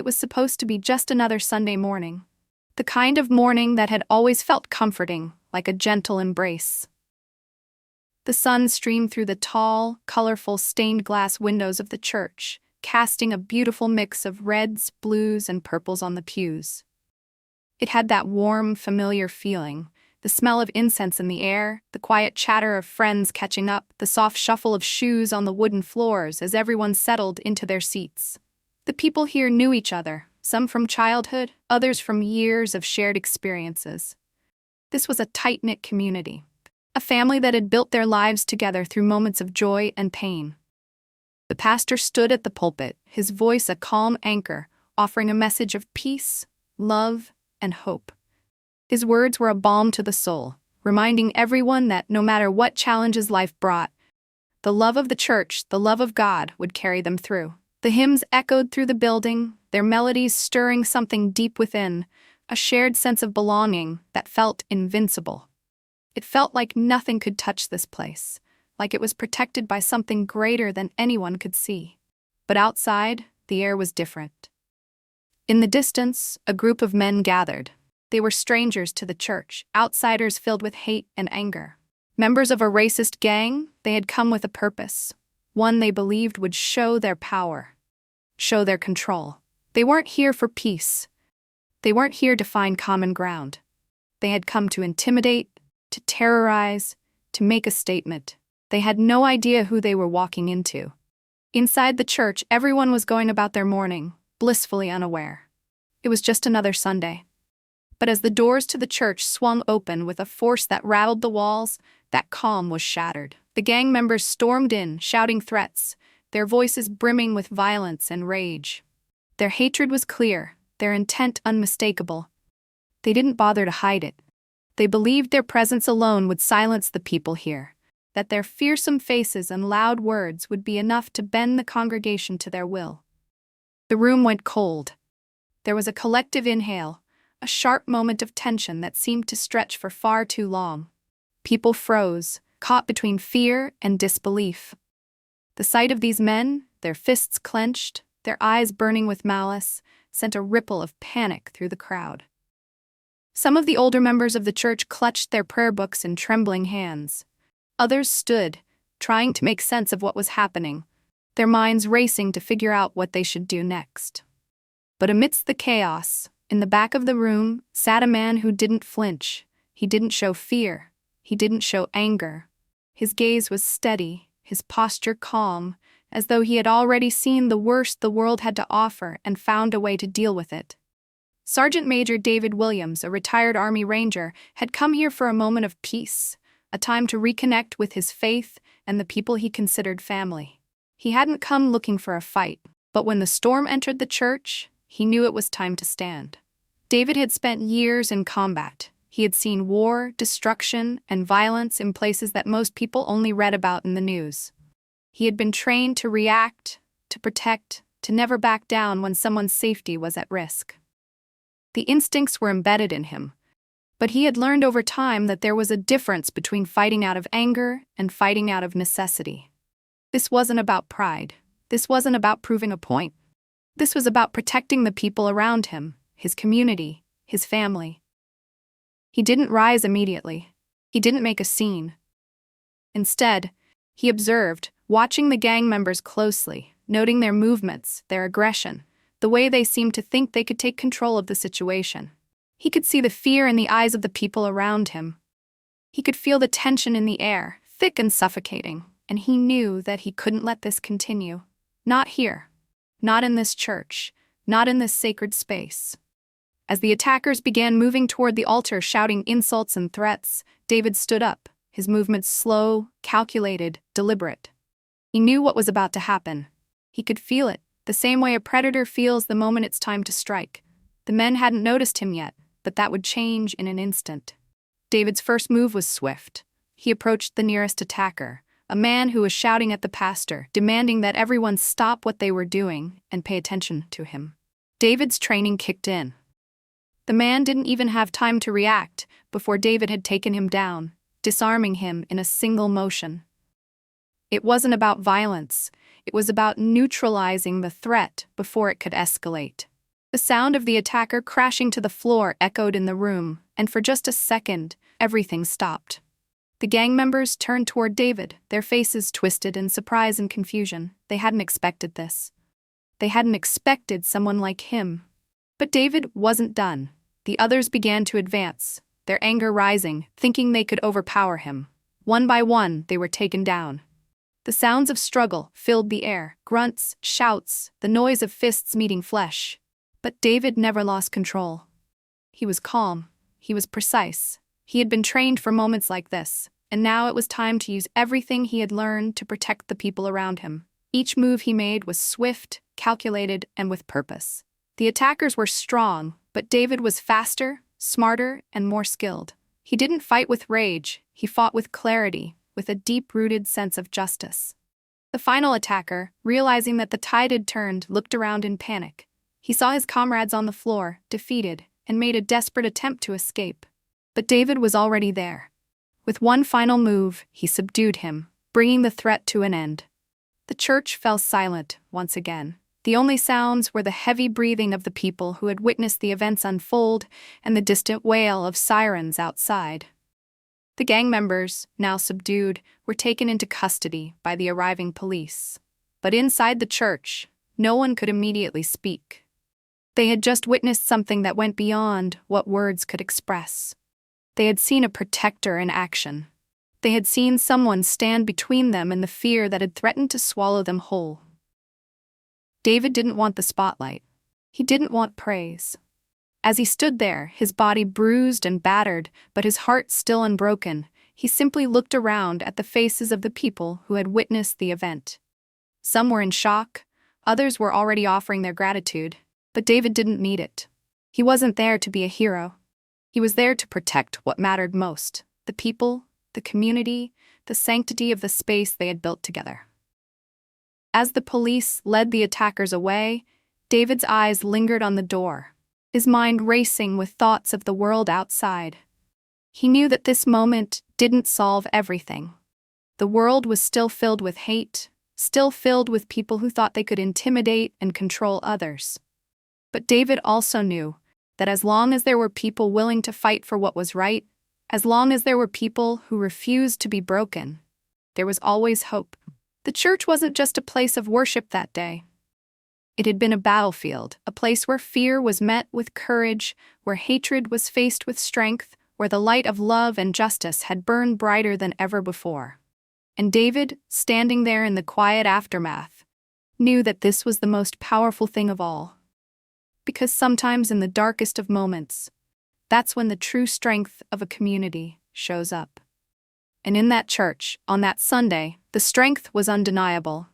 It was supposed to be just another Sunday morning. The kind of morning that had always felt comforting, like a gentle embrace. The sun streamed through the tall, colorful stained glass windows of the church, casting a beautiful mix of reds, blues, and purples on the pews. It had that warm, familiar feeling, the smell of incense in the air, the quiet chatter of friends catching up, the soft shuffle of shoes on the wooden floors as everyone settled into their seats. The people here knew each other, some from childhood, others from years of shared experiences. This was a tight-knit community, a family that had built their lives together through moments of joy and pain. The pastor stood at the pulpit, his voice a calm anchor, offering a message of peace, love, and hope. His words were a balm to the soul, reminding everyone that no matter what challenges life brought, the love of the church, the love of God, would carry them through. The hymns echoed through the building, their melodies stirring something deep within, a shared sense of belonging that felt invincible. It felt like nothing could touch this place, like it was protected by something greater than anyone could see. But outside, the air was different. In the distance, a group of men gathered. They were strangers to the church, outsiders filled with hate and anger. Members of a racist gang, they had come with a purpose, one they believed would show their power, show their control. They weren't here for peace. They weren't here to find common ground. They had come to intimidate, to terrorize, to make a statement. They had no idea who they were walking into. Inside the church, everyone was going about their morning, blissfully unaware. It was just another Sunday. But as the doors to the church swung open with a force that rattled the walls, that calm was shattered. The gang members stormed in, shouting threats, their voices brimming with violence and rage. Their hatred was clear, their intent unmistakable. They didn't bother to hide it. They believed their presence alone would silence the people here, that their fearsome faces and loud words would be enough to bend the congregation to their will. The room went cold. There was a collective inhale, a sharp moment of tension that seemed to stretch for far too long. People froze, caught between fear and disbelief. The sight of these men, their fists clenched, their eyes burning with malice, sent a ripple of panic through the crowd. Some of the older members of the church clutched their prayer books in trembling hands. Others stood, trying to make sense of what was happening, their minds racing to figure out what they should do next. But amidst the chaos, in the back of the room, sat a man who didn't flinch. He didn't show fear. He didn't show anger. His gaze was steady, his posture calm, as though he had already seen the worst the world had to offer and found a way to deal with it. Sergeant Major David Williams, a retired Army Ranger, had come here for a moment of peace, a time to reconnect with his faith and the people he considered family. He hadn't come looking for a fight, but when the storm entered the church, he knew it was time to stand. David had spent years in combat. He had seen war, destruction, and violence in places that most people only read about in the news. He had been trained to react, to protect, to never back down when someone's safety was at risk. The instincts were embedded in him, but he had learned over time that there was a difference between fighting out of anger and fighting out of necessity. This wasn't about pride. This wasn't about proving a point. This was about protecting the people around him, his community, his family. He didn't rise immediately. He didn't make a scene. Instead, he observed, watching the gang members closely, noting their movements, their aggression, the way they seemed to think they could take control of the situation. He could see the fear in the eyes of the people around him. He could feel the tension in the air, thick and suffocating, and he knew that he couldn't let this continue. Not here. Not in this church. Not in this sacred space. As the attackers began moving toward the altar shouting insults and threats, David stood up, his movements slow, calculated, deliberate. He knew what was about to happen. He could feel it, the same way a predator feels the moment it's time to strike. The men hadn't noticed him yet, but that would change in an instant. David's first move was swift. He approached the nearest attacker, a man who was shouting at the pastor, demanding that everyone stop what they were doing and pay attention to him. David's training kicked in. The man didn't even have time to react before David had taken him down, disarming him in a single motion. It wasn't about violence. It was about neutralizing the threat before it could escalate. The sound of the attacker crashing to the floor echoed in the room, and for just a second, everything stopped. The gang members turned toward David, their faces twisted in surprise and confusion. They hadn't expected this. They hadn't expected someone like him. But David wasn't done. The others began to advance, their anger rising, thinking they could overpower him. One by one, they were taken down. The sounds of struggle filled the air, grunts, shouts, the noise of fists meeting flesh. But David never lost control. He was calm. He was precise. He had been trained for moments like this, and now it was time to use everything he had learned to protect the people around him. Each move he made was swift, calculated, and with purpose. The attackers were strong, but David was faster, smarter, and more skilled. He didn't fight with rage. He fought with clarity, with a deep-rooted sense of justice. The final attacker, realizing that the tide had turned, looked around in panic. He saw his comrades on the floor, defeated, and made a desperate attempt to escape. But David was already there. With one final move, he subdued him, bringing the threat to an end. The church fell silent once again. The only sounds were the heavy breathing of the people who had witnessed the events unfold and the distant wail of sirens outside. The gang members, now subdued, were taken into custody by the arriving police. But inside the church, no one could immediately speak. They had just witnessed something that went beyond what words could express. They had seen a protector in action. They had seen someone stand between them and the fear that had threatened to swallow them whole. David didn't want the spotlight. He didn't want praise. As he stood there, his body bruised and battered, but his heart still unbroken, he simply looked around at the faces of the people who had witnessed the event. Some were in shock, others were already offering their gratitude, but David didn't need it. He wasn't there to be a hero. He was there to protect what mattered most: the people, the community, the sanctity of the space they had built together. As the police led the attackers away, David's eyes lingered on the door, his mind racing with thoughts of the world outside. He knew that this moment didn't solve everything. The world was still filled with hate, still filled with people who thought they could intimidate and control others. But David also knew that as long as there were people willing to fight for what was right, as long as there were people who refused to be broken, there was always hope. The church wasn't just a place of worship that day. It had been a battlefield, a place where fear was met with courage, where hatred was faced with strength, where the light of love and justice had burned brighter than ever before. And David, standing there in the quiet aftermath, knew that this was the most powerful thing of all. Because sometimes in the darkest of moments, that's when the true strength of a community shows up. And in that church, on that Sunday, the strength was undeniable.